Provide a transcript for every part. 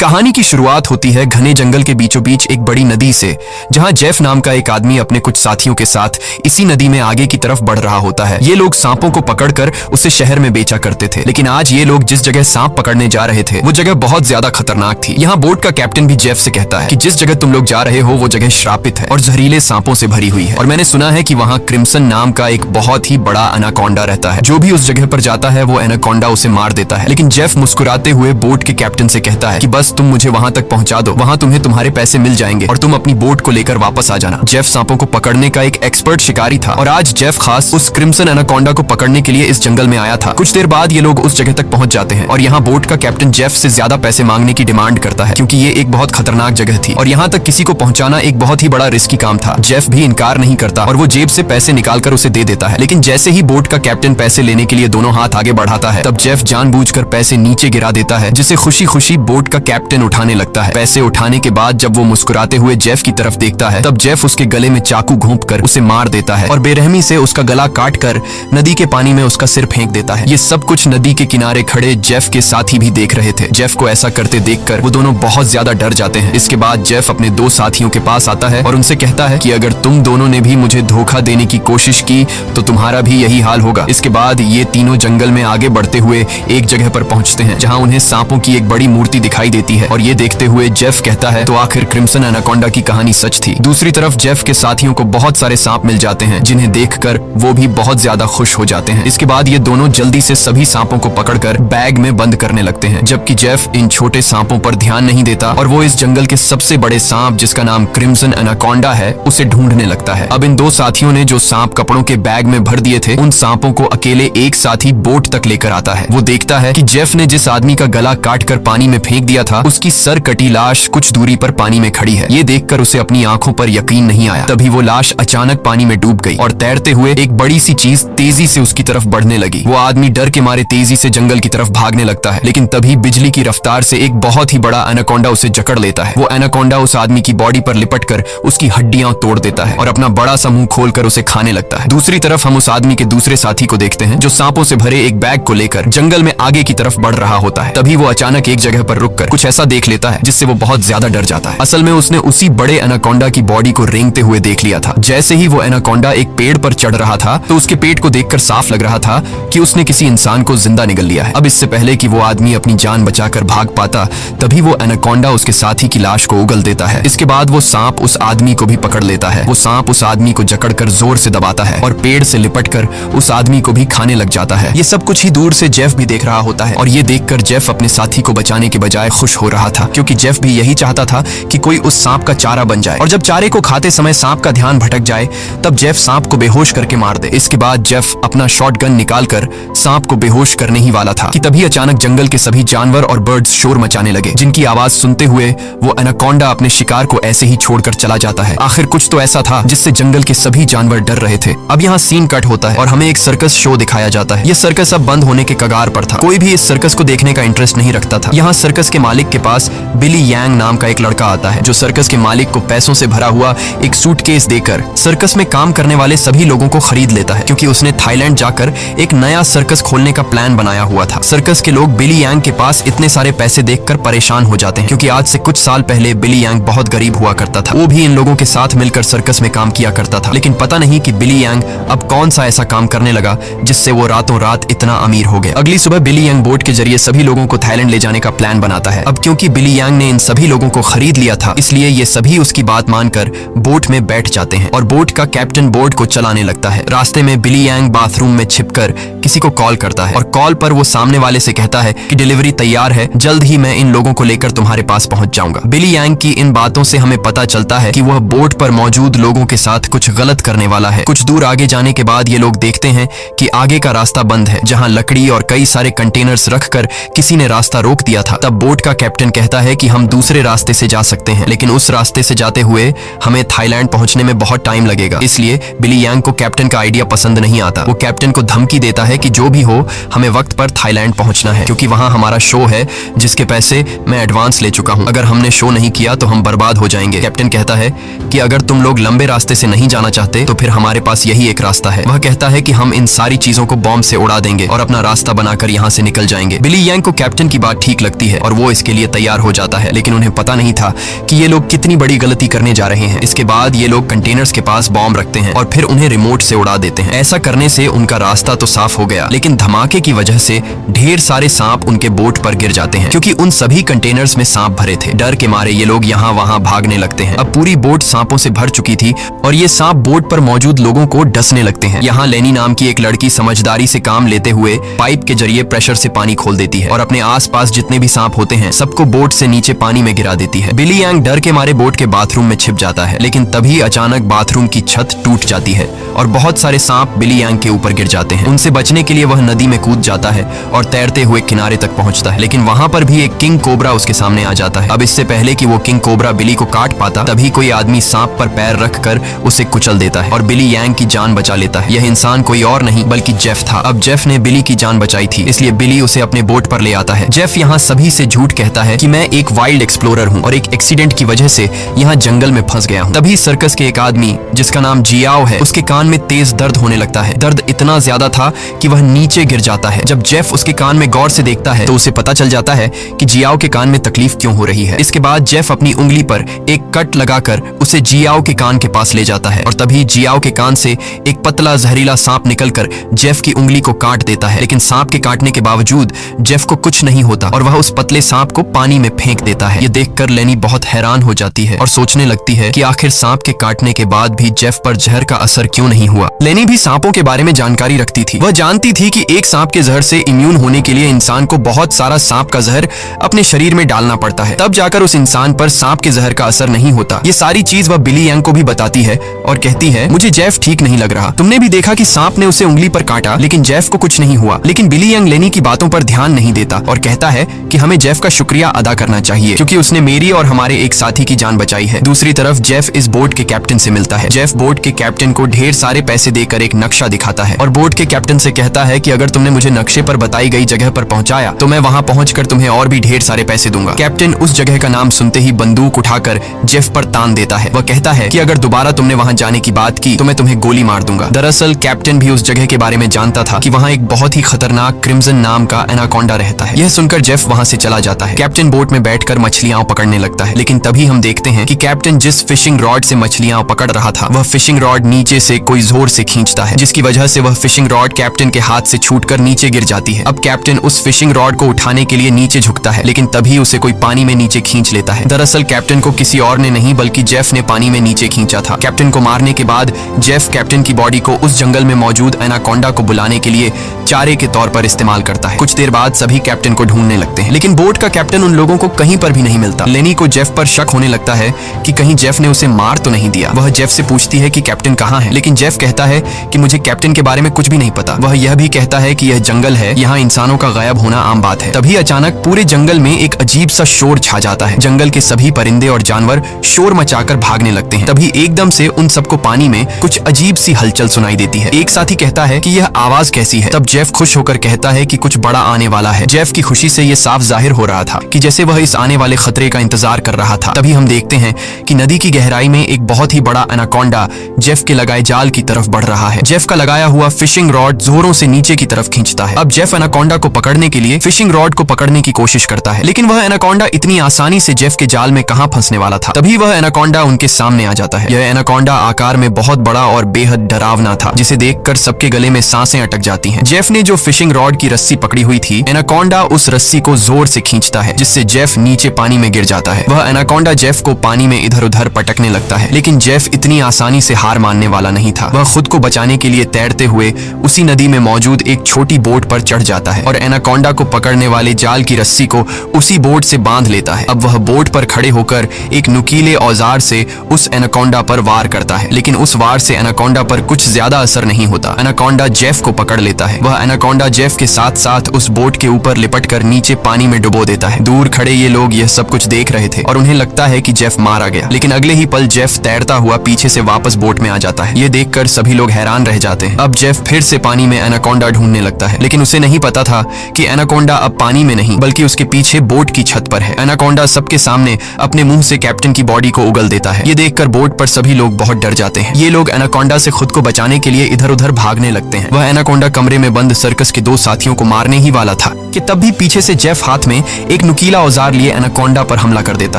कहानी की शुरुआत होती है घने जंगल के बीचों बीच एक बड़ी नदी से, जहां जेफ नाम का एक आदमी अपने कुछ साथियों के साथ इसी नदी में आगे की तरफ बढ़ रहा होता है। ये लोग सांपों को पकड़कर उसे शहर में बेचा करते थे, लेकिन आज ये लोग जिस जगह सांप पकड़ने जा रहे थे वो जगह बहुत ज्यादा खतरनाक थी। यहाँ बोट का कैप्टन भी जेफ से कहता है कि जिस जगह तुम लोग जा रहे हो वो जगह श्रापित है और जहरीले सांपों से भरी हुई है, और मैंने सुना है कि वहाँ क्रिम्सन नाम का एक बहुत ही बड़ा एनाकोंडा रहता है। जो भी उस जगह पर जाता है वो एनाकोंडा उसे मार देता है। लेकिन जेफ मुस्कुराते हुए बोट के कैप्टन से कहता है कि बस तुम मुझे वहां तक पहुंचा दो, वहां तुम्हें तुम्हारे पैसे मिल जाएंगे और तुम अपनी बोट को लेकर वापस आ जाना। जेफ सांपों को पकड़ने का एक एक्सपर्ट शिकारी था और आज जेफ खास उस क्रिम्सन एनाकोंडा को पकड़ने के लिए इस जंगल में आया था। कुछ देर बाद ये लोग उस जगह तक पहुंच जाते हैं और यहाँ बोट का कैप्टन जेफ से ज्यादा पैसे मांगने की डिमांड करता है, क्योंकि ये एक बहुत खतरनाक जगह थी और यहाँ तक किसी को पहुंचाना एक बहुत ही बड़ा रिस्की काम था। जेफ भी इनकार नहीं करता और वो जेब से पैसे निकालकर उसे दे देता है। लेकिन जैसे ही बोट का कैप्टन पैसे लेने के लिए दोनों हाथ आगे बढ़ाता है, तब जेफ जानबूझकर पैसे नीचे गिरा देता है, जिसे खुशी खुशी बोट का कैप्टन उठाने लगता है। पैसे उठाने के बाद जब वो मुस्कुराते हुए जेफ की तरफ देखता है, तब जेफ उसके गले में चाकू घोंपकर उसे मार देता है और बेरहमी से उसका गला काटकर नदी के पानी में उसका सिर फेंक देता है। ये सब कुछ नदी के किनारे खड़े जेफ के साथी भी देख रहे थे। जेफ को ऐसा करते देखकर वो दोनों बहुत ज्यादा डर जाते हैं। इसके बाद जेफ अपने दो साथियों के पास आता है और उनसे कहता है कि अगर तुम दोनों ने भी मुझे धोखा देने की कोशिश की तो तुम्हारा भी यही हाल होगा। इसके बाद ये तीनों जंगल में आगे बढ़ते हुए एक जगह पर पहुंचते हैं, जहां उन्हें सांपों की एक बड़ी मूर्ति दिखाई देती है और ये देखते हुए जेफ कहता है तो आखिर क्रिम्सन एनाकोंडा की कहानी सच थी। दूसरी तरफ जेफ के साथियों को बहुत सारे सांप मिल जाते हैं, जिन्हें देखकर वो भी बहुत ज्यादा खुश हो जाते हैं। इसके बाद ये दोनों जल्दी से सभी सांपों को पकड़कर बैग में बंद करने लगते हैं, जबकि जेफ इन छोटे सांपों पर ध्यान नहीं देता और वो इस जंगल के सबसे बड़े सांप, जिसका नाम क्रिम्सन एनाकोंडा है, उसे ढूंढने लगता है। अब इन दो साथियों ने जो सांप कपड़ों के बैग में भर दिए थे, उन सांपों को अकेले एक साथी बोट तक लेकर आता है। वो देखता है कि जेफ ने जिस आदमी का गला काटकर पानी में फेंक दिया था, उसकी सर कटी लाश कुछ दूरी पर पानी में खड़ी है। ये देखकर उसे अपनी आंखों पर यकीन नहीं आया। तभी वो लाश अचानक पानी में डूब गई और तैरते हुए एक बड़ी सी चीज तेजी से उसकी तरफ बढ़ने लगी। वो आदमी डर के मारे तेजी से जंगल की तरफ भागने लगता है, लेकिन तभी बिजली की रफ्तार से एक बहुत ही बड़ा एनाकोंडा उसे जकड़ लेता है। वो एनाकोंडा उस आदमी की बॉडी पर लिपटकर उसकी हड्डियां तोड़ देता है और अपना बड़ा सा मुंह खोलकर उसे खाने लगता है। दूसरी तरफ हम उस आदमी के दूसरे साथी को देखते हैं, जो सांपों से भरे एक बैग को लेकर जंगल में आगे की तरफ बढ़ रहा होता है। तभी वो अचानक एक जगह पर रुककर कुछ ऐसा देख लेता है जिससे वो बहुत ज्यादा डर जाता है। असल में उसने उसी बड़े एनाकोंडा की बॉडी को रेंगते हुए देख लिया था। जैसे ही वो एनाकोंडा एक पेड़ पर चढ़ रहा था, तो उसके पेट को देखकर साफ लग रहा था कि उसने किसी इंसान को जिंदा निगल लिया है। अब इससे पहले कि वो आदमी अपनी जान बचाकर भाग पाता, तभी वो एनाकोंडा उसके साथी की लाश को उगल देता है। इसके बाद वो सांप उस आदमी को भी पकड़ लेता है। वो सांप उस आदमी को जकड़कर जोर से दबाता है और पेड़ से लिपटकर उस आदमी को भी खाने लग जाता है। ये सब कुछ ही दूर से जेफ भी देख रहा होता है और ये देखकर जेफ अपने साथी को बचाने के बजाय खुश हो रहा था, क्योंकि जेफ भी यही चाहता था कि कोई उस सांप का चारा बन जाए, और जब चारे को खाते समय सांप का ध्यान भटक जाए तब जेफ सांप को बेहोश करके मार दे। इसके बाद जेफ अपना शॉटगन निकालकर सांप को बेहोश करने ही वाला था कि तभी अचानक जंगल के सभी जानवर और बर्ड्स शोर मचाने लगे, जिनकी आवाज सुनते हुए वो एनाकोंडा अपने शिकार को ऐसे ही छोड़कर चला जाता है। आखिर कुछ तो ऐसा था जिससे जंगल के सभी जानवर डर रहे थे। अब यहाँ सीन कट होता है और हमें एक सर्कस शो दिखाया जाता है। यह सर्कस अब बंद होने के कगार पर था। कोई भी इस सर्कस को देखने का इंटरेस्ट नहीं रखता था। यहाँ सर्कस के मालिक के पास बिली यांग नाम का एक लड़का आता है, जो सर्कस के मालिक को पैसों से भरा हुआ एक सूटकेस देकर सर्कस में काम करने वाले सभी लोगों को खरीद लेता है, क्योंकि उसने थाईलैंड जाकर एक नया सर्कस खोलने का प्लान बनाया हुआ था। सर्कस के लोग बिली यांग के पास इतने सारे पैसे देखकर परेशान हो जाते हैं, क्योंकि आज से कुछ साल पहले बिली यांग बहुत गरीब हुआ करता था। वो भी इन लोगों के साथ मिलकर सर्कस में काम किया करता था, लेकिन पता नहीं कि बिली यांग अब कौन सा ऐसा काम करने लगा जिससे वो रातों रात इतना अमीर हो गया। अगली सुबह बिली यांग बोट के जरिए सभी लोगों को थाईलैंड ले जाने का प्लान बनाता है। अब क्योंकि बिली यांग ने इन सभी लोगों को खरीद लिया था, इसलिए ये सभी उसकी बात मानकर बोट में बैठ जाते हैं और बोट का कैप्टन बोट को चलाने लगता है। रास्ते में बिली यांग बाथरूम में छिपकर किसी को कॉल करता है और कॉल पर वो सामने वाले से कहता है कि डिलीवरी तैयार है, जल्द ही मैं इन लोगों को लेकर तुम्हारे पास पहुंच जाऊंगा। बिली यांग की इन बातों से हमें पता चलता है कि वह बोट पर मौजूद लोगों के साथ कुछ गलत करने वाला है। कुछ दूर आगे जाने के बाद ये लोग देखते हैं कि आगे का रास्ता बंद है, जहां लकड़ी और कई सारे कंटेनर्स रखकर किसी ने रास्ता रोक दिया था। तब बोट का कैप्टन कहता है कि हम दूसरे रास्ते से जा सकते हैं, लेकिन उस रास्ते से जाते हुए हमें थाईलैंड पहुंचने में बहुत टाइम लगेगा। इसलिए बिली यांग को कैप्टन का आइडिया पसंद नहीं आता। वो कैप्टन को धमकी देता है कि जो भी हो हमें वक्त पर थाईलैंड पहुंचना है, क्योंकि वहां हमारा शो है जिसके पैसे मैं एडवांस ले चुका हूं। अगर हमने शो नहीं किया तो हम बर्बाद हो जाएंगे। कैप्टन कहता है कि अगर तुम लोग लंबे रास्ते से नहीं जाना चाहते तो फिर हमारे पास यही एक रास्ता है। वह कहता है कि हम इन सारी चीजों को बॉम्ब से उड़ा देंगे और अपना रास्ता बनाकर यहाँ से निकल जाएंगे। बिली यांग को कैप्टन की बात ठीक लगती है और वो इस के लिए तैयार हो जाता है, लेकिन उन्हें पता नहीं था कि ये लोग कितनी बड़ी गलती करने जा रहे हैं। इसके बाद ये लोग कंटेनर्स के पास बॉम्ब रखते हैं और फिर उन्हें रिमोट से उड़ा देते हैं। ऐसा करने से उनका रास्ता तो साफ हो गया, लेकिन धमाके की वजह से ढेर सारे सांप उनके बोट पर गिर जाते हैं, क्योंकि उन सभी कंटेनर्स में सांप भरे थे। डर के मारे ये लोग यहाँ वहाँ भागने लगते हैं। अब पूरी बोट सांपों से भर चुकी थी और ये सांप बोट पर मौजूद लोगों को डसने लगते हैं। यहाँ लेनी नाम की एक लड़की समझदारी से काम लेते हुए पाइप के जरिए प्रेशर से पानी खोल देती है और अपने आसपास जितने भी सांप होते हैं सबको बोट से नीचे पानी में गिरा देती है। बिली यांग डर के मारे बोट के बाथरूम में छिप जाता है, लेकिन तभी अचानक बाथरूम की छत टूट जाती है और बहुत सारे सांप बिली यांग के ऊपर गिर जाते हैं। उनसे बचने के लिए वह नदी में कूद जाता है और तैरते हुए किनारे तक पहुंचता है, लेकिन वहां पर भी एक किंग कोबरा उसके सामने आ जाता है। अब इससे पहले कि वो किंग कोबरा बिली को काट पाता, तभी कोई आदमी सांप पर पैर रखकर उसे कुचल देता है और बिली यांग की जान बचा लेता है। यह इंसान कोई और नहीं बल्कि जेफ था। अब जेफ ने बिली की जान बचाई थी, इसलिए बिली उसे अपने बोट पर ले आता है। जेफ यहाँ सभी से झूठ कहता है कि मैं एक वाइल्ड एक्सप्लोरर हूँ और एक एक्सीडेंट की वजह से यहाँ जंगल में फंस गया हूँ। तभी सर्कस के एक आदमी जिसका नाम जियाओ है, उसके कान में तेज दर्द होने लगता है। दर्द इतना ज्यादा था कि वह नीचे गिर जाता है। जब जेफ उसके कान में गौर से देखता है तो उसे पता चल जाता है कि जियाओ के कान में तकलीफ क्यों हो रही है। इसके बाद जेफ अपनी उंगली पर एक कट लगाकर उसे जियाओ के कान के पास ले जाता है और तभी जियाओ के कान से एक पतला जहरीला सांप निकलकर जेफ की उंगली को काट देता है, लेकिन सांप के काटने के बावजूद जेफ को कुछ नहीं होता और वह उस पतले सांप को पानी में फेंक देता है। ये देखकर लेनी बहुत हैरान हो जाती है और सोचने लगती है कि आखिर सांप के काटने के बाद भी जेफ पर जहर का असर क्यों नहीं हुआ। लेनी भी सांपों के बारे में जानकारी रखती थी। वह जानती थी कि एक सांप के जहर से इम्यून होने के लिए इंसान को बहुत सारा सांप का जहर अपने शरीर में डालना पड़ता है, तब जाकर उस इंसान पर सांप के जहर का असर नहीं होता। ये सारी चीज वह बिली यांग को भी बताती है और कहती है, मुझे जेफ ठीक नहीं लग रहा। तुमने भी देखा कि सांप ने उसे उंगली पर काटा, लेकिन जेफ को कुछ नहीं हुआ। लेकिन बिली यांग लेनी की बातों पर ध्यान नहीं देता और कहता है कि हमें जेफ का शुक्रिया अदा करना चाहिए, क्योंकि उसने मेरी और हमारे एक साथी की जान बचाई है। दूसरी तरफ जेफ इस बोट के कैप्टन से मिलता है। जेफ बोट के कैप्टन को ढेर सारे पैसे देकर एक नक्शा दिखाता है और बोट के कैप्टन से कहता है कि अगर तुमने मुझे नक्शे पर बताई गई जगह पर पहुंचाया तो मैं वहां पहुंचकर तुम्हें और भी ढेर सारे पैसे दूंगा। कैप्टन उस जगह का नाम सुनते ही बंदूक उठाकर जेफ पर तान देता है। वह कहता है कि अगर दोबारा तुमने वहां जाने की बात की तो मैं तुम्हें गोली मार दूंगा। दरअसल कैप्टन भी उस जगह के बारे में जानता था कि वहां एक बहुत ही खतरनाक क्रिम्सन नाम का एनाकोंडा रहता है। यह सुनकर जेफ वहां से चला जाता है। कैप्टन बोट में बैठकर मछलियां पकड़ने लगता है, लेकिन तभी हम देखते हैं कि कैप्टन जिस फिशिंग रॉड से मछलियां पकड़ रहा था वह फिशिंग रॉड नीचे से कोई जोर से खींचता है, जिसकी वजह से वह फिशिंग रॉड कैप्टन के हाथ से छूटकर नीचे गिर जाती है। अब कैप्टन उस फिशिंग रॉड को उठाने के लिए नीचे झुकता है, लेकिन तभी उसे कोई पानी में नीचे खींच लेता है। दरअसल कैप्टन को किसी और ने नहीं बल्कि जेफ ने पानी में नीचे खींचा था। कैप्टन को मारने के बाद जेफ कैप्टन की बॉडी को उस जंगल में मौजूद एनाकोंडा को बुलाने के लिए चारे के तौर पर इस्तेमाल करता है। कुछ देर बाद सभी कैप्टन को ढूंढने लगते हैं, लेकिन बोट का कैप्टन उन लोगों को कहीं पर भी नहीं मिलता। लेनी को जेफ पर शक होने लगता है कि कहीं जेफ ने उसे मार तो नहीं दिया। वह जेफ से पूछती है कि कैप्टन कहाँ है, लेकिन जेफ कहता है कि मुझे कैप्टन के बारे में कुछ भी नहीं पता। वह यह भी कहता है कि यह जंगल है, यहाँ इंसानों का गायब होना आम बात है। तभी अचानक पूरे जंगल में एक अजीब सा शोर छा जाता है। जंगल के सभी परिंदे और जानवर शोर मचाकर भागने लगते हैं। तभी एकदम से उन सबको पानी में कुछ अजीब सी हलचल सुनाई देती है। एक साथी कहता है कि यह आवाज कैसी है। तब जेफ खुश होकर कहता है कि कुछ बड़ा आने वाला है। जेफ की खुशी से यह साफ जाहिर हो रहा था कि जैसे वह इस आने वाले खतरे का इंतजार कर रहा था। तभी हम देखते हैं कि नदी की गहराई में एक बहुत ही बड़ा एनाकोंडा जेफ के लगाए जाल की तरफ बढ़ रहा है। जेफ का लगाया हुआ फिशिंग रॉड जोरों से नीचे की तरफ खींचता है। अब जेफ एनाकोंडा को पकड़ने के लिए फिशिंग रॉड को पकड़ने की कोशिश करता है, लेकिन वह एनाकोंडा इतनी आसानी से जेफ के जाल में कहां फंसने वाला था। तभी वह एनाकोंडा उनके सामने आ जाता है। यह एनाकोंडा आकार में बहुत बड़ा और बेहद डरावना था, जिसे देखकर सबके गले में सांसें अटक जाती हैं। जेफ ने जो फिशिंग रॉड की रस्सी पकड़ी हुई थी, एनाकोंडा उस रस्सी को जोर से खींचता है, जिससे जेफ नीचे पानी में गिर जाता है। वह एनाकोंडा जेफ को पानी में इधर उधर पटकने लगता है, लेकिन जेफ इतनी आसानी से हार मानने वाला नहीं था। वह खुद को बचाने के लिए तैरते हुए उसी नदी में मौजूद एक छोटी बोट पर चढ़ जाता है और एनाकोंडा को पकड़ने वाले जाल की रस्सी को उसी बोट से बांध लेता है। अब वह बोट पर खड़े होकर एक नुकीले औजार से उस एनाकोंडा पर वार करता है, लेकिन उस वार से एनाकोंडा पर कुछ ज्यादा असर नहीं होता। एनाकोंडा जेफ को पकड़ लेता है। वह एनाकोंडा जेफ के साथ साथ उस बोट के ऊपर लिपटकर नीचे पानी में डुबो देता है। दूर खड़े ये लोग यह सब कुछ देख रहे थे और उन्हें लगता है कि जेफ मारा गया, लेकिन अगले ही पल जेफ तैरता हुआ पीछे से वापस बोट में आ जाता है। ये देखकर सभी लोग हैरान रह जाते हैं। अब जेफ फिर से पानी में एनाकोंडा ढूंढने लगता है, लेकिन उसे नहीं पता था कि एनाकोंडा अब पानी में नहीं बल्कि उसके पीछे बोट की छत पर है। एनाकोंडा सबके सामने अपने मुंह से कैप्टन की बॉडी को उगल देता है। ये देखकर बोट पर सभी लोग बहुत डर जाते हैं। ये लोग एनाकोंडा से खुद को बचाने के लिए इधर उधर भागने लगते हैं। वह एनाकोंडा कमरे में बंद सर्कस के दो साथियों को मारने ही वाला था कि तब भी पीछे से जेफ हाथ में एक नुकीला औजार लिए एनाकोंडा पर हमला कर देता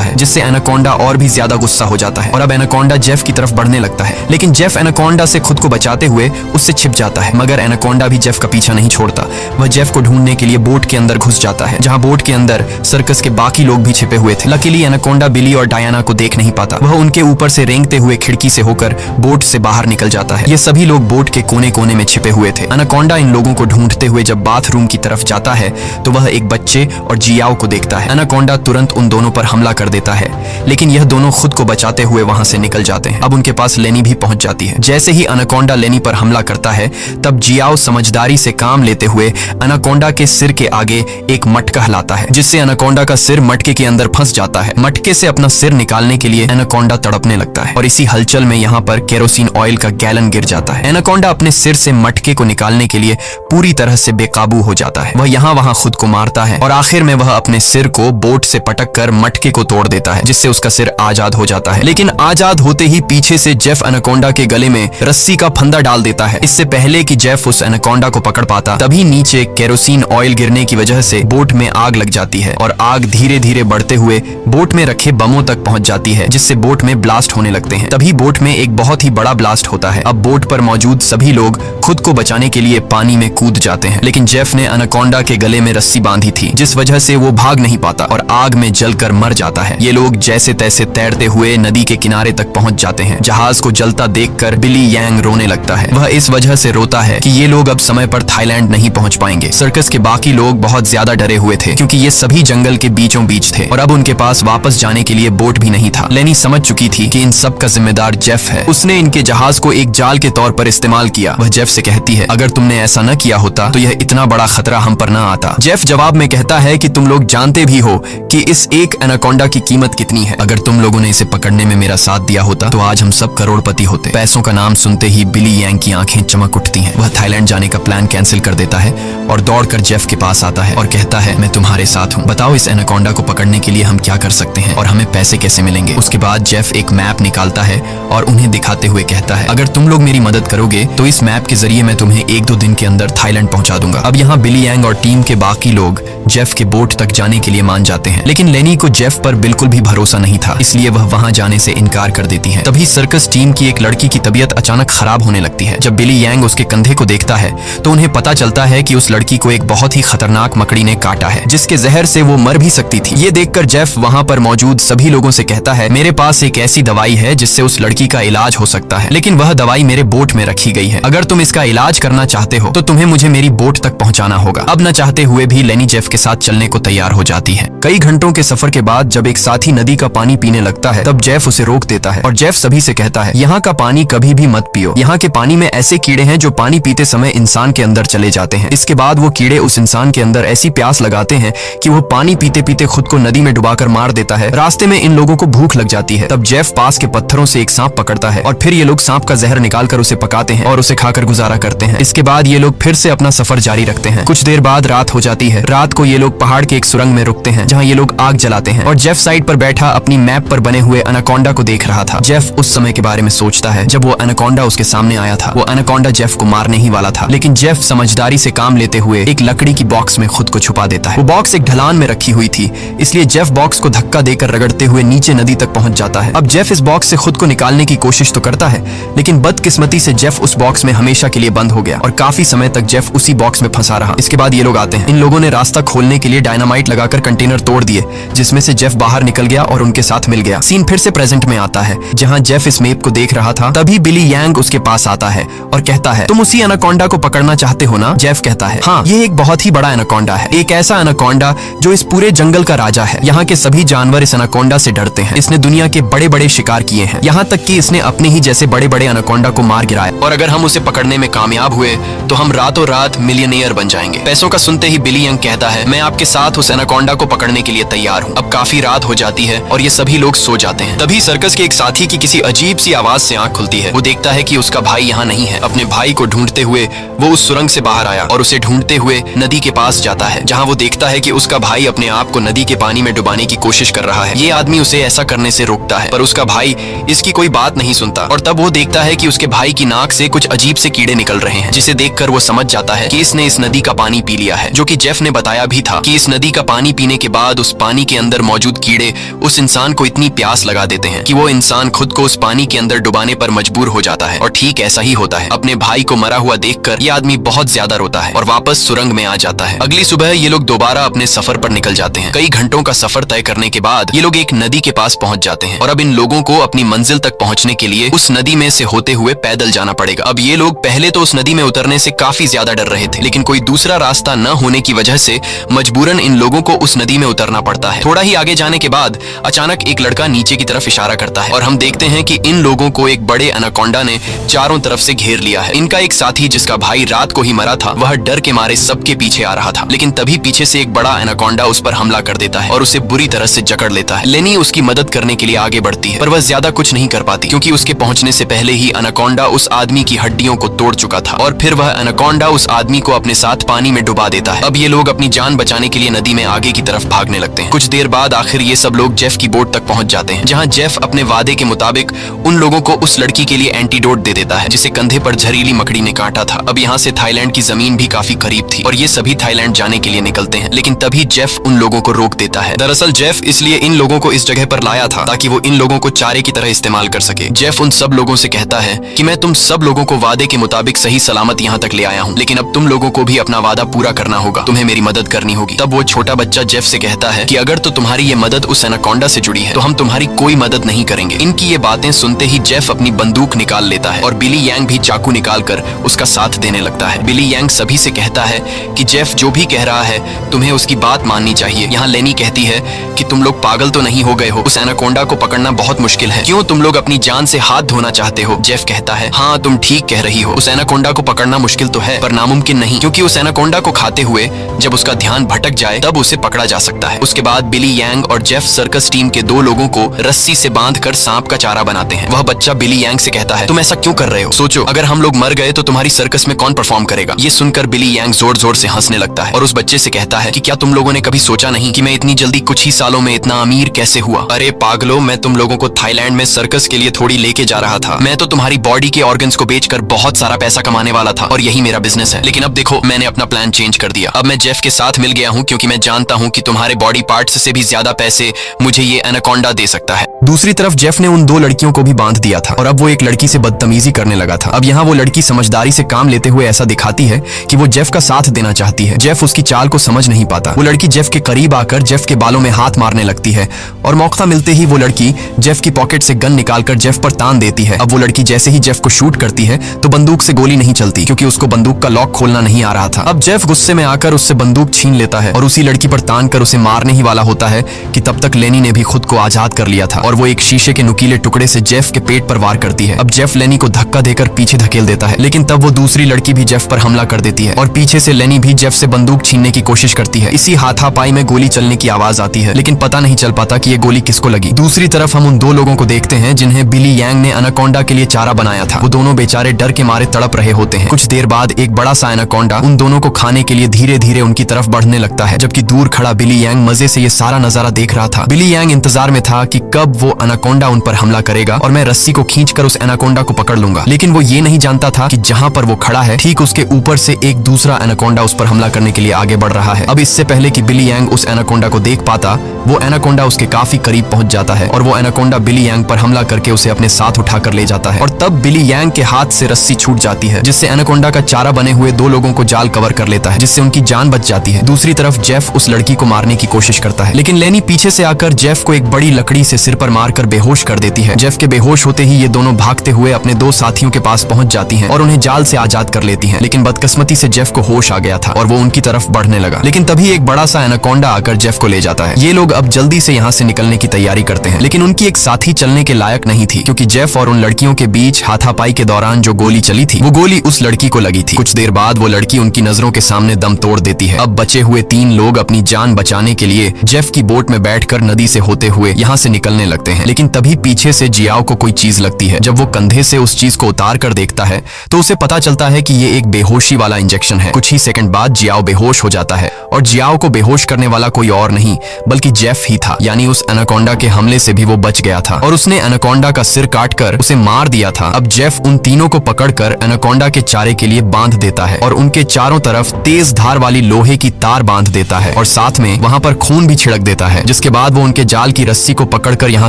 है, जिससे एनाकोंडा और भी ज्यादा गुस्सा हो जाता है और अब एनाकोंडा जेफ की तरफ बढ़ने लगता है। लेकिन जेफ एनाकोंडा से खुद को बचाते हुए उससे छिप जाता है, मगर एनाकोंडा भी जेफ का पीछा नहीं छोड़ता। वह जेफ को ढूंढने के लिए बोट के अंदर घुस जाता है, जहां बोट के अंदर सर्कस के बाकी लोग भी छिपे हुए थे। लकीली एनाकोंडा बिली और डायना को देख नहीं पाता। वह उनके ऊपर से रेंगते हुए खिड़की से होकर बोट से बाहर निकल जाता है। ये सभी लोग बोट के कोने कोने में छिपे हुए थे। एनाकोंडा इन लोगों को ढूंढते हुए जब बाथरूम की तरफ जाता है तो वह एक बच्चे और जियाओ को देखता है। एनाकोंडा तुरंत उन दोनों पर हमला कर देता है, लेकिन यह दोनों खुद को बचाते हुए वहां से निकल जाते हैं। अब उनके पास लेनी भी पहुंच जाती है। जैसे ही एनाकोंडा लेनी पर हमला करता है, तब जियाओ समझदारी से काम लेते हुए एनाकोंडा के सिर के आगे एक मटका हिलाता है, जिससे एनाकोंडा का सिर मटके के अंदर फंस जाता है। मटके से अपना सिर निकालने के लिए एनाकोंडा तड़पने लगता है और इसी हलचल में यहाँ पर केरोसिन ऑयल का गैलन गिर जाता है। एनाकोंडा अपने सिर से मटके को निकालने के लिए पूरी तरह से बेकाबू हो जाता है। वह यहाँ वहां खुद को मारता है और आखिर में वह अपने सिर को बोट से पटक कर मटके को तोड़ देता है, जिससे उसका सिर आजाद हो जाता है। लेकिन आजाद होते ही पीछे से जेफ एनाकोंडा के गले में रस्सी का फंदा डाल देता है। इससे पहले कि जेफ उस एनाकोंडा को पकड़ पाता, तभी नीचे केरोसिन ऑयल गिरने की वजह से बोट में आग लग जाती है और आग धीरे धीरे बढ़ते हुए बोट में रखे बमों तक पहुंच जाती है, जिससे बोट में ब्लास्ट होने लगते हैं। तभी बोट में एक बहुत ही बड़ा ब्लास्ट होता है। अब बोट पर मौजूद सभी लोग खुद को बचाने के लिए पानी में कूद जाते हैं, लेकिन जेफ ने एनाकोंडा के गले में रस्सी बांधी थी, जिस वजह से वो भाग नहीं पाता और आग में जलकर मर जाता है। ये लोग जैसे तैसे तैरते हुए नदी के किनारे तक पहुंच जाते हैं। जहाज को जलता देखकर बिली यांग रोने लगता है। वह इस वजह से रोता है कि ये लोग अब समय पर थाईलैंड नहीं पहुंच पाएंगे। सर्कस के बाकी लोग बहुत ज्यादा डरे हुए थे, क्योंकि ये सभी जंगल के बीचों बीच थे और अब उनके पास वापस जाने के लिए बोट भी नहीं था। लेनी समझ चुकी थी कि इन सब का जिम्मेदार जेफ है। उसने इनके जहाज को एक जाल के तौर पर इस्तेमाल किया। वह जेफ से कहती है, अगर तुमने ऐसा न किया होता तो यह इतना बड़ा खतरा हम पर न आता। जेफ जवाब में कहता है कि तुम लोग जानते भी हो कि इस एक एनाकोंडा की कीमत कितनी है। अगर तुम लोगों ने इसे पकड़ने में मेरा साथ दिया होता तो आज हम सब करोड़पति होते। पैसों का नाम सुनते ही बिली यांग की आंखें चमक उठती हैं। वह थाईलैंड जाने का प्लान कैंसिल कर देता है और दौड़कर जेफ के पास आता है और कहता है, मैं तुम्हारे साथ हूँ। बताओ इस एनाकोंडा को पकड़ने के लिए हम क्या कर सकते हैं और हमें पैसे कैसे मिलेंगे। उसके बाद जेफ एक मैप निकालता है और उन्हें दिखाते हुए कहता है, अगर तुम लोग मेरी मदद करोगे तो इस मैप के जरिए मैं तुम्हें 1-2 दिन के अंदर थाईलैंड पहुंचा दूंगा। अब यहाँ बिली यांग और टीम के बाकी लोग जेफ के बोट तक जाने के लिए मान जाते हैं, लेकिन लेनी को जेफ पर बिल्कुल भी भरोसा नहीं था, इसलिए वह वहां जाने से इनकार कर देती है। तभी सर्कस टीम की एक लड़की की तबीयत अचानक खराब होने लगती है। जब बिली यांग उसके कंधे को देखता है तो उन्हें पता चलता है कि उस लड़की को एक बहुत ही खतरनाक मकड़ी ने काटा है, जिसके जहर से वो मर भी सकती थी। ये देखकर जेफ वहां पर मौजूद सभी लोगों से कहता है, मेरे पास एक ऐसी दवाई है जिससे उस लड़की का इलाज हो सकता है, लेकिन वह दवाई मेरे बोट में रखी गई है। अगर तुम इसका इलाज करना चाहते हो तो तुम्हें मुझे मेरी बोट तक पहुंचाना होगा। अब न चाहते हुए भी लेनी जेफ के साथ चलने को तैयार हो जाती है। कई घंटों के सफर के बाद जब एक साथी नदी का पानी पीने लगता है, तब जेफ उसे रोक देता है और जेफ सभी से कहता है, यहाँ का पानी कभी भी मत पियो। यहाँ के पानी में ऐसे कीड़े हैं जो पानी पीते समय इंसान के अंदर चले जाते हैं। इसके बाद वो कीड़े उस इंसान के अंदर ऐसी प्यास लगाते हैं कि वो पानी पीते पीते खुद को नदी में डुबाकर मार देता है। रास्ते में इन लोगों को भूख लग जाती है। तब जेफ पास के पत्थरों से एक सांप पकड़ता है और फिर ये लोग सांप का जहर निकालकर उसे पकाते हैं और उसे खाकर गुजारा करते हैं। इसके बाद ये लोग फिर से अपना सफर जारी रखते हैं। कुछ देर बाद रात हो जाती है। रात को ये लोग पहाड़ के एक सुरंग में रुकते हैं, जहाँ ये लोग आग जलाते हैं और जेफ साइड पर बैठा अपनी मैप पर बने हुए एनाकोंडा को देख रहा था। जेफ उस समय के बारे में सोचता है जब वो एनाकोंडा उसके सामने आया था। वो एनाकोंडा जेफ को मारने ही वाला था, लेकिन जेफ समझदारी से काम लेते हुए एक लकड़ी की बॉक्स में खुद को छुपा देता है। वो बॉक्स एक ढलान में रखी हुई थी, इसलिए जेफ बॉक्स को धक्का देकर रगड़ते हुए नीचे नदी तक पहुंच जाता है। अब जेफ इस बॉक्स से खुद को निकालने की कोशिश तो करता है, लेकिन बदकिस्मती से जेफ उस बॉक्स में हमेशा के लिए बंद हो गया और काफी समय तक जेफ उसी बॉक्स में फंसा रहा। इसके बाद ये लोग आते हैं। इन लोगों ने रास्ता खोलने के लिए डायनामाइट लगाकर कंटेनर तोड़ दिए, जिसमें से जेफ बाहर निकल गया और उनके साथ मिल गया। सीन फिर से प्रेजेंट में आता है, जहाँ जेफ इस मैप को देख रहा था। तभी बिली यांग उसके पास आता है और कहता है, तुम उसी एनाकोंडा को पकड़ना चाहते हो ना? जेफ कहता है, हाँ, ये एक बहुत ही बड़ा एनाकोंडा है, एक ऐसा एनाकोंडा जो इस पूरे जंगल का राजा है। यहाँ के सभी जानवर इस एनाकोंडा से डरते हैं। इसने दुनिया के बड़े बड़े शिकार किए हैं, यहाँ तक कि इसने अपने ही जैसे बड़े बड़े एनाकोंडा को मार गिराया, और अगर हम उसे पकड़ने में कामयाब हुए तो हम रातों रात मिलियनेयर बन जाएंगे। पैसों का सुनते ही बिली यंग कहता है, मैं आपके साथ उस एनाकोंडा को पकड़ने के लिए तैयार हूँ। अब काफी रात हो जाती है और ये सभी लोग सो जाते हैं। तभी सर्कस के एक साथी की किसी अजीब सी आवाज से आंख खुलती है। वो देखता है कि उसका भाई यहाँ नहीं है। अपने भाई को ढूंढते हुए वो उस सुरंग से बाहर आया और उसे ढूंढते हुए नदी के पास जाता है, जहाँ वो देखता है कि उसका भाई अपने आप को नदी के पानी में डुबाने की कोशिश कर रहा है। ये आदमी उसे ऐसा करने से रोकता है, पर उसका भाई इसकी कोई बात नहीं सुनता और तब वो देखता है कि उसके भाई की नाक से कुछ अजीब से कीड़े निकल रहे हैं, जिसे देखकर वो समझ जाता है कि इसने इस नदी का पानी पी लिया है, जो कि जेफ ने बताया भी था कि इस नदी का पानी पीने के बाद उस पानी के अंदर मौजूद कीड़े उस इंसान को इतनी प्यास लगा देते हैं कि वो इंसान खुद को उस पानी के अंदर डुबाने पर मजबूर हो जाता है। और ठीक ऐसा ही होता है। अपने भाई को मरा हुआ देखकर ये आदमी बहुत ज्यादा रोता है और वापस सुरंग में आ जाता है। अगली सुबह ये लोग दोबारा अपने सफर पर निकल जाते हैं। कई घंटों का सफर तय करने के बाद ये लोग एक नदी के पास पहुंच जाते हैं और अब इन लोगों को अपनी मंजिल तक पहुंचने के लिए उस नदी में से होते हुए पैदल जाना पड़ेगा। अब ये लोग पहले तो उस नदी में उतरने से काफी ज्यादा डर रहे थे, लेकिन कोई दूसरा रास्ता न होने की वजह से मजबूरन इन लोगों को उस नदी में उतरना पड़ता है। थोड़ा ही आगे जाने के बाद अचानक एक लड़का नीचे की तरफ इशारा करता है और हम देखते हैं कि इन लोगों को एक बड़े एनाकोंडा ने चारों तरफ से घेर लिया है। इनका एक साथी जिसका भाई रात को ही मरा था, वह डर के मारे सबके पीछे आ रहा था, लेकिन तभी पीछे से एक बड़ा एनाकोंडा उस पर हमला कर देता है और उसे बुरी तरह से जकड़ लेता है। लेनी उसकी मदद करने के लिए आगे बढ़ती है, पर वह ज्यादा कुछ नहीं कर पाती क्योंकि उसके पहुंचने से पहले ही एनाकोंडा उस आदमी की हड्डियों को तोड़ चुका था और फिर वह एनाकोंडा उस आदमी को अपने साथ पानी में डुबा देता है। अब ये लोग अपनी जान बचाने के लिए नदी में आगे की तरफ भागने लगते हैं। कुछ देर बाद आखिर ये सब लोग जेफ की बोट तक पहुंच जाते हैं, जहां जेफ अपने वादे के मुताबिक उन लोगों को उस लड़की के लिए एंटीडोट दे देता है जिसे कंधे पर जहरीली मकड़ी ने काटा था। अब यहाँ से थाईलैंड की जमीन भी काफी करीब थी और ये सभी थाईलैंड जाने के लिए निकलते हैं, लेकिन तभी जेफ उन लोगों को रोक देता है। दरअसल जेफ इसलिए इन लोगों को इस जगह पर लाया था ताकि वो इन लोगों को चारे की तरह इस्तेमाल कर सके। जेफ उन सब लोगों से कहता है कि मैं तुम सब लोगों को वादे के मुताबिक सही सलामत यहाँ तक ले आया हूँ, लेकिन अब तुम लोगों को भी अपना वादा पूरा करना होगा, तुम्हें मेरी मदद करनी होगी। तब वो छोटा बच्चा जेफ से कहता है कि अगर तो तुम्हारी ये मदद उस एनाकोंडा से जुड़ी है तो हम तुम्हारी कोई मदद नहीं करेंगे। इनकी ये बातें सुनते ही जेफ अपनी बंदूक निकाल लेता है और बिली यांग भी चाकू निकालकर उसका साथ देने लगता है। बिली यांग सभी से कहता है कि जेफ जो भी कह रहा है तुम्हें उसकी बात माननी चाहिए। यहाँ लेनी कहती है कि तुम लोग पागल तो नहीं हो गए हो, उस एनाकोंडा को पकड़ना बहुत मुश्किल है, क्यों तुम लोग अपनी जान से हाथ धोना चाहते हो? जेफ कहता है हाँ तुम ठीक कह रही हो, उस एनाकोंडा को पकड़ना मुश्किल तो है पर नामुमकिन नहीं, क्योंकि उस एनाकोंडा को खाते हुए जब उसका ध्यान भटक जाए तब उसे पकड़ा जा सकता है। उसके बाद बिली यांग और जेफ सर्कस टीम के 2 लोगों को रस्सी से बांधकर सांप का चारा बनाते हैं। वह बच्चा बिली यांग से कहता है तुम ऐसा क्यों कर रहे हो? सोचो अगर हम लोग मर गए तो तुम्हारी सर्कस में कौन परफॉर्म करेगा? ये सुनकर बिली यांग जोर जोर से हंसने लगता है और उस बच्चे से कहता है कि क्या तुम लोगों ने कभी सोचा नहीं कि मैं इतनी जल्दी कुछ ही सालों में इतना अमीर कैसे हुआ? अरे पागलो, मैं तुम लोगों को थाईलैंड में सर्कस के लिए थोड़ी लेके जा रहा था। मैं तो तुम्हारी बॉडी के ऑर्गन्स को बेचकर बहुत सारा पैसा कमाने वाला था और यही मेरा बिजनेस है, लेकिन अब देखो मैंने अपना प्लान चेंज कर दिया। अब मैं जेफ के साथ मिल गया हूँ क्योंकि मैं जानता हूँ कि तुम्हारे बॉडी पार्ट्स से भी ज्यादा पैसे मुझे ये एनाकोंडा दे सकता है। दूसरी तरफ जेफ ने उन 2 लड़कियों को भी बांध दिया था और अब वो एक लड़की से बदतमीजी करने लगा था। अब यहाँ वो लड़की समझदारी से काम लेते हुए ऐसा दिखाती है कि वो जेफ का साथ देना चाहती है। जेफ उसकी चाल को समझ नहीं पाता। वो लड़की जेफ के करीब आकर जेफ के बालों में हाथ मारने लगती है और मौका मिलते ही वो लड़की जेफ की पॉकेट से गन निकालकर जेफ पर तान देती है। अब वो लड़की जैसे ही जेफ को शूट करती है तो बंदूक से गोली नहीं चलती क्योंकि उसको बंदूक का लॉक खोलना नहीं आ रहा था। अब जेफ गुस्से में आकर उससे बंदूक छीन लेता है और उसी लड़की पर तान कर उसे मारने ही वाला होता है कि तब तक लेनी ने भी खुद को आजाद कर लिया था और वो एक शीशे के नुकीले टुकड़े से जेफ के पेट पर वार करती है। अब जेफ लेनी को धक्का देकर पीछे धकेल देता है, लेकिन तब वो दूसरी लड़की भी जेफ पर हमला कर देती है और पीछे से लेनी भी जेफ से बंदूक छीनने की कोशिश करती है। इसी हाथापाई में गोली चलने की आवाज आती है, लेकिन पता नहीं चल पाता कि ये गोली किसको लगी। दूसरी तरफ हम उन 2 लोगों को देखते हैं जिन्हें बिली यांग ने एनाकोंडा के लिए चारा बनाया था। वो दोनों बेचारे डर के मारे तड़प रहे होते हैं। कुछ देर बाद एक बड़ा सा एनाकोंडा उन दोनों को खाने के लिए धीरे धीरे उनकी तरफ बढ़ने लगता है, जबकि दूर खड़ा बिली यांग मजे से ये सारा नजारा देख रहा था। बिली यांग इंतजार में था कि कब वो एनाकोंडा उन पर हमला करेगा और मैं रस्सी को खींचकर उस एनाकोंडा को पकड़ लूंगा, लेकिन वो ये नहीं जानता था कि जहां पर वो खड़ा है ठीक उसके ऊपर से एक दूसरा एनाकोंडा उस पर हमला करने के लिए आगे बढ़ रहा है। अब इससे पहले कि बिली यांग उस एनाकोंडा को देख पाता, वो एनाकोंडा उसके काफी करीब पहुंच जाता है और वो एनाकोंडा बिली यांग पर हमला करके उसे अपने साथ उठाकर ले जाता है और तब बिली यांग के हाथ से रस्सी छूट जाती है, जिससे एनाकोंडा का चारा बने हुए 2 लोगों को जाल कवर कर लेता है, जिससे उनकी जान बच जाती है। दूसरी तरफ जेफ उस लड़की को मारने की कोशिश करता है, लेकिन लेनी पीछे से आकर जेफ को एक बड़ी लकड़ी से सिर पर मारकर बेहोश कर देती है। जेफ के बेहोश होते ही ये दोनों भागते हुए अपने 2 साथियों के पास पहुंच जाती हैं और उन्हें जाल से आजाद कर लेती हैं, लेकिन बदकिस्मती से जेफ को होश आ गया था और वो उनकी तरफ बढ़ने लगा, लेकिन तभी एक बड़ा सा एनाकोंडा आकर जेफ को ले जाता है। ये लोग अब जल्दी से यहाँ से निकलने की तैयारी करते हैं, लेकिन उनकी एक साथी चलने के लायक नहीं थी क्योंकि जेफ और उन लड़कियों के बीच हाथापाई के दौरान जो गोली चली थी वो गोली उस लड़की को लगी थी। कुछ देर बाद वो लड़की उनकी नजरों के सामने दम तोड़ देती है। अब बचे हुए 3 लोग अपनी जान बचाने के लिए जेफ की बोट में बैठकर नदी से होते हुए यहाँ से निकलने लगते हैं, लेकिन तभी पीछे से जियाओ को कोई चीज लगती है। जब वो कंधे से उस चीज को उतार कर देखता है तो उसे पता चलता है कि ये एक बेहोशी वाला इंजेक्शन है। कुछ ही सेकंड बाद जियाओ बेहोश हो जाता है और जियाओ को बेहोश करने वाला कोई और नहीं बल्कि जेफ ही था, यानी उस एनाकोंडा के हमले से भी वो बच गया था और उसने एनाकोंडा का सिर काटकर उसे मार दिया था। अब जेफ उन तीनों को पकड़कर एनाकोंडा के चारे के लिए बांध देता है और उनके चारों तरफ तेज धार वाली लोहे की तार बांध देता है और साथ में वहाँ पर खून भी छिड़क देता है, जिसके बाद वो उनके जाल की रस्सी को पकड़कर यहाँ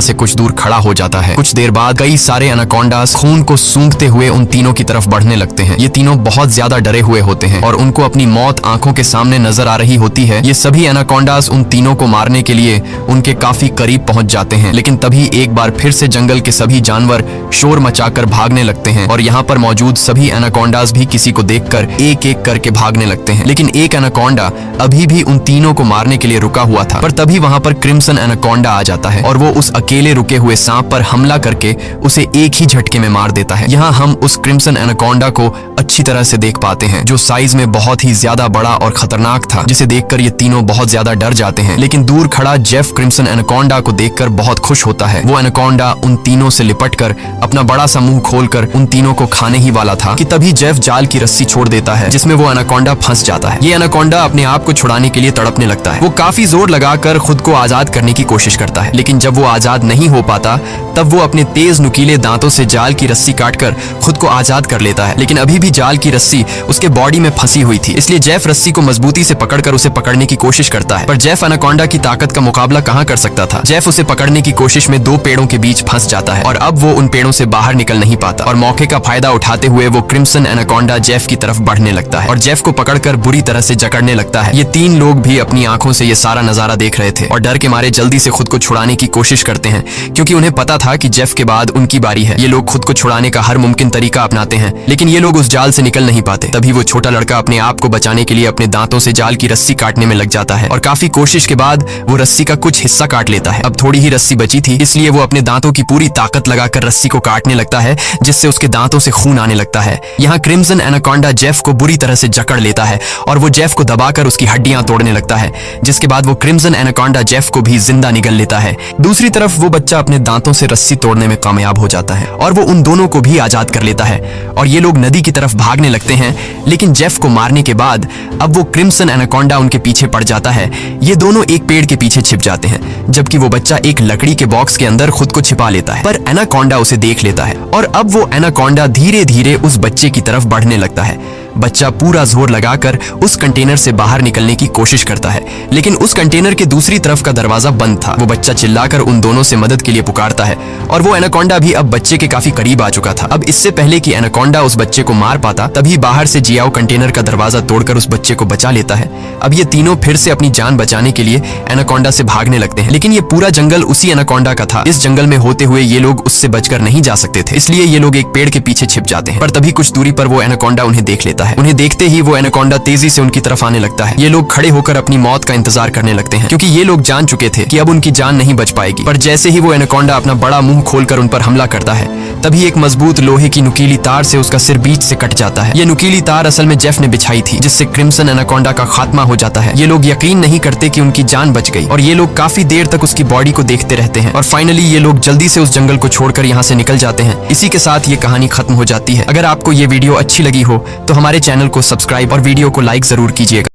से कुछ दूर खड़ा हो जाता है। कुछ देर बाद कई सारे एनाकोंडास खून को सूंघते हुए उन तीनों की तरफ बढ़ने लगते हैं। ये तीनों बहुत ज्यादा डरे हुए होते हैं और उनको अपनी मौत आंखों के सामने नजर आ रही होती है। ये सभी एनाकोंडास उन तीनों को मारने के लिए उनके काफी करीब पहुंच जाते हैं, लेकिन तभी एक बार फिर से जंगल के सभी जानवर शोर मचाकर भागने लगते हैं और यहाँ पर मौजूद सभी एनाकोंडास भी किसी को देखकर एक एक करके भागने लगते हैं। लेकिन एक एनाकोंडा अभी भी उन तीनों को मारने के लिए रुका हुआ था, पर तभी वहां पर क्रिम्सन एनाकोंडा आ जाता है और वो उस अकेले रुके हुए सांप पर हमला करके उसे एक ही झटके में मार देता है। यहाँ हम उस क्रिम्सन एनाकोंडा को अच्छी तरह से देख पाते हैं, जो साइज में बहुत ही ज्यादा बड़ा और खतरनाक था, जिसे देखकर ये तीनों बहुत ज्यादा डर जाते हैं। लेकिन दूर खड़ा जेफ क्रिम्सन एनाकोंडा को देखकर बहुत खुश होता है। वो एनाकोंडा उन तीनों से लिपटकर अपना बड़ा सा मुंह खोलकर उन तीनों को खाने ही वाला था कि तभी जेफ जाल की रस्सी छोड़ देता है, जिसमें वो एनाकोंडा फंस जाता है। ये एनाकोंडा अपने आप को छुड़ाने के लिए तड़पने लगता है। वो काफी जोर लगाकर खुद को आजाद करने की कोशिश करता है, लेकिन जब वो आजाद नहीं हो पाता तब वो अपने तेज नुकीले दांतों से जाल की रस्सी काटकर खुद को आजाद कर लेता है। लेकिन अभी भी जाल की रस्सी उसके बॉडी में फंसी हुई थी, इसलिए जेफ रस्सी को मजबूती से पकड़कर उसे पकड़ने की कोशिश करता है, पर जेफ एनाकोंडा की ताकत का मुकाबला कहां कर सकता था। जेफ उसे पकड़ने की कोशिश में दो पेड़ों के बीच फंस जाता है और अब वो उन पेड़ों से बाहर निकल नहीं पाता और मौके का फायदा उठाते हुए वो क्रिम्सन एनाकोंडा जेफ की तरफ बढ़ने लगता है और जेफ को पकड़कर बुरी तरह से जकड़ने लगता है। ये तीन लोग भी अपनी आंखों से ये सारा नजारा देख रहे थे और डर के मारे जल्दी से खुद को छुड़ाने की कोशिश करते हैं, क्योंकि उन्हें पता था कि जेफ के बाद उनकी बारी है। ये लोग खुद को छुड़ाने का हर मुमकिन तरीका अपनाते हैं, लेकिन ये लोग उस जाल से निकल नहीं पाते। तभी वो छोटा लड़का अपने आप को बचाने के लिए अपने दांतों से जाल की रस्सी काटने में लग जाता है और काफी कोशिश के बाद वो रस्सी का कुछ हिस्सा काट लेता है। अब थोड़ी ही रस्सी बची थी, इसलिए वो अपने दांतों की पूरी ताकत लगाकर रस्सी को काटने लगता है, जिससे उसके दांतों से खून आने लगता है। यहाँ क्रिम्सन एनाकोंडा जेफ को बुरी तरह से जकड़ लेता है और वो जेफ को दबाकर उसकी हड्डियां तोड़ने लगता है, जिसके बाद वो क्रिम्सन एनाकोंडा जेफ को भी जिंदा निगल लेता है। दूसरी तरफ वो बच्चा अपने दांतों से रस्सी तोड़ने में कामयाब हो जाता है और वो उन दोनों को भी आजाद कर लेता है और ये लोग नदी की तरफ भागने लगते हैं। लेकिन जेफ को मारने के बाद अब वो क्रिम्सन एनाकोंडा उनके पीछे पड़ जाता है। ये दोनों एक पेड़ के पीछे छिप जाते हैं, जबकि वो बच्चा एक लकड़ी के बॉक्स के अंदर खुद को छिपा लेता है, पर एनाकोंडा उसे देख लेता है और अब वो एनाकोंडा धीरे धीरे उस बच्चे की तरफ बढ़ने लगता है। बच्चा पूरा जोर लगाकर उस कंटेनर से बाहर निकलने की कोशिश करता है, लेकिन उस कंटेनर के दूसरी तरफ का दरवाजा बंद था। वो बच्चा चिल्लाकर उन दोनों से मदद के लिए पुकारता है और वो एनाकोंडा भी अब बच्चे के काफी करीब आ चुका था। अब इससे पहले कि एनाकोंडा उस बच्चे को मार पाता, तभी बाहर से जियाओ कंटेनर का दरवाजा तोड़कर उस बच्चे को बचा लेता है। अब ये तीनों फिर से अपनी जान बचाने के लिए एनाकोंडा से भागने लगते हैं, लेकिन ये पूरा जंगल उसी एनाकोंडा का था। इस जंगल में होते हुए ये लोग उससे बचकर नहीं जा सकते थे, इसलिए ये लोग एक पेड़ के पीछे छिप जाते हैं। पर तभी कुछ दूरी पर वो एनाकोंडा उन्हें देख लेता है। उन्हें देखते ही वो एनाकोंडा तेजी से उनकी तरफ आने लगता है। ये लोग खड़े होकर अपनी मौत का इंतजार करने लगते हैं, क्योंकि ये लोग जान चुके थे कि अब उनकी जान नहीं बच पाएगी। पर जैसे ही वो एनाकोंडा अपना बड़ा मुंह खोलकर उन पर हमला करता है, तभी एक मजबूत लोहे की नुकीली तार से उसका सिर बीच से कट जाता है। ये नुकीली तार असल में जेफ ने बिछाई थी, जिससे क्रिम्सन एनाकोंडा का खात्मा हो जाता है। ये लोग यकीन नहीं करते कि उनकी जान बच गई और ये लोग काफी देर तक उसकी बॉडी को देखते रहते हैं और फाइनली ये लोग जल्दी से उस जंगल को छोड़कर यहाँ से निकल जाते हैं। इसी के साथ ये कहानी खत्म हो जाती है। अगर आपको ये वीडियो अच्छी लगी हो तो हमारे चैनल को सब्सक्राइब और वीडियो को लाइक जरूर कीजिएगा।